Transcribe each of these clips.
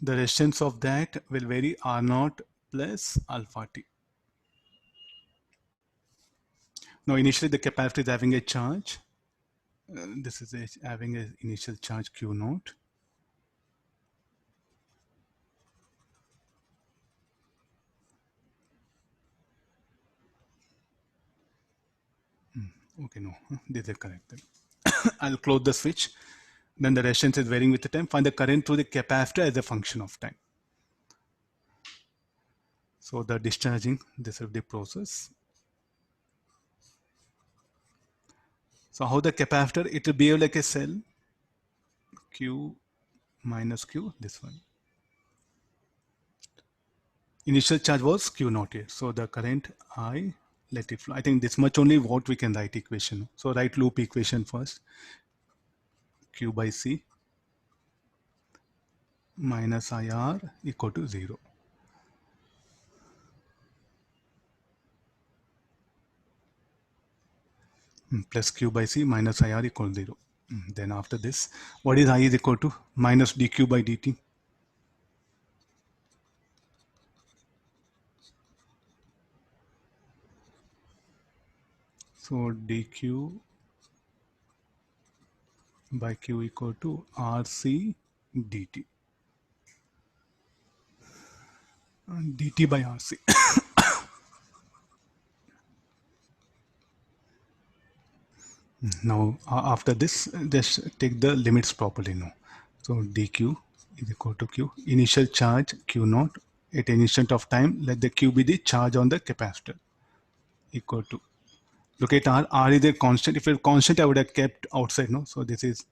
The resistance of that will vary R naught plus alpha t. Now initially the capacitor is having a charge. This is having an initial charge Q naught. Okay, no, this is correct. I'll close the switch. Then the resistance is varying with the time. Find the current through the capacitor as a function of time. So the discharging, this is the process. So how the capacitor, it will behave like a cell. Q minus Q, this one. Initial charge was Q naught here. So the current I, let it flow. I think this much only what we can write equation. So write loop equation first. Q by C minus IR equal to 0. Plus Q by C minus IR equal to 0. Then after this, what is I is equal to? Minus dQ by dt. So dQ by Q equal to RC dt. dt by RC. Now after this, just take the limits properly now. So dq is equal to q. Initial charge q naught at an instant of time. Let the q be the charge on the capacitor equal to. Look at R. R is a constant. If it's constant, I would have kept outside. No. So this is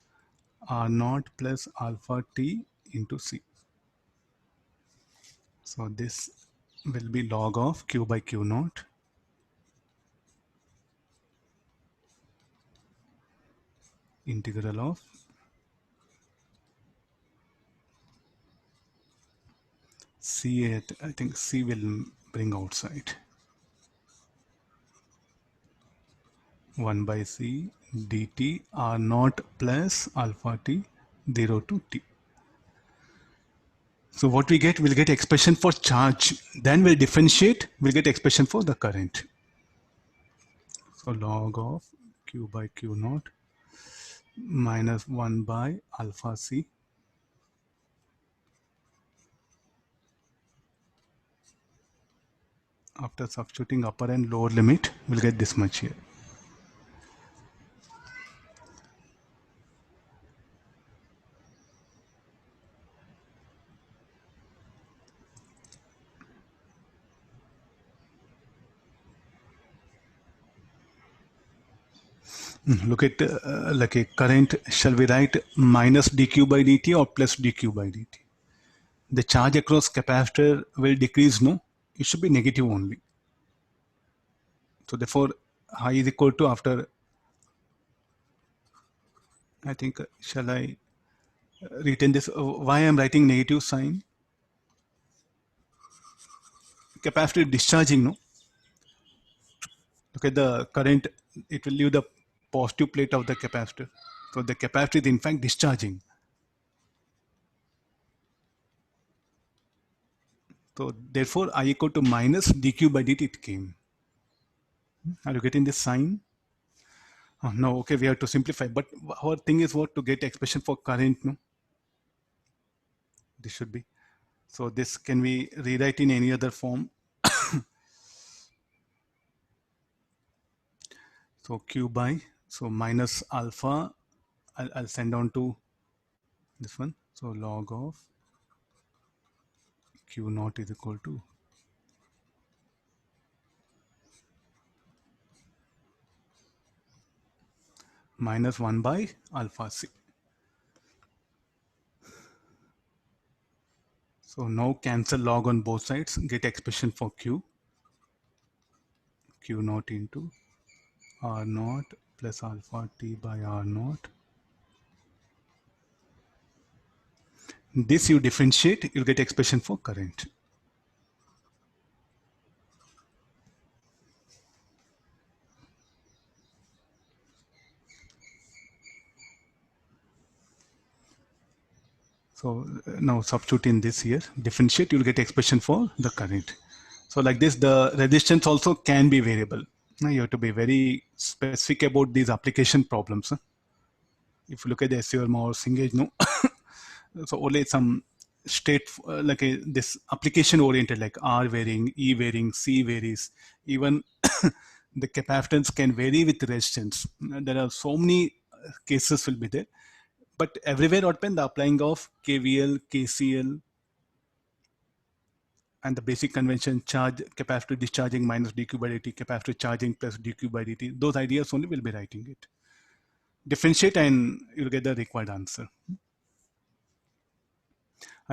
R naught plus alpha t into C. So this will be log of q by q naught integral of C. I think C will bring outside 1 by C dt R naught plus alpha t 0 to t. So what we get, we'll get expression for charge. Then we'll differentiate, we'll get expression for the current. So log of q by q naught minus 1 by alpha c after substituting upper and lower limit, we'll get this much here. Look at like a current, shall we write minus dq by dt or plus dq by dt? The charge across capacitor will decrease, no? It should be negative only. So therefore, I is equal to after, I think, shall I retain this? Why I'm writing negative sign? Capacitor discharging, no? Look at the current, it will leave the positive plate of the capacitor. So the capacitor is in fact discharging. So therefore, I equal to minus dq by dt it came. Are you getting this sign? Oh, no, okay, we have to simplify. But our thing is what to get expression for current, no? This should be. So this can we rewrite in any other form? So q by, so minus alpha, I'll send on to this one. So log of q naught is equal to minus 1 by alpha c. So now cancel log on both sides, get expression for q. Q naught into r naught plus alpha t by r naught. This you differentiate, you'll get expression for current. So now substitute in this here, differentiate, you'll get expression for the current. So like this, the resistance also can be variable. Now you have to be very specific about these application problems. If you look at the SURM or Singage, no, so only some state like this application oriented, like R varying, E varying, C varies. Even the capacitance can vary with resistance. There are so many cases will be there, but everywhere what the applying of KVL, KCL, and the basic convention, charge capacitor discharging minus dq by dt, capacitor charging plus dq by dt, those ideas only will be writing it. Differentiate and you'll get the required answer.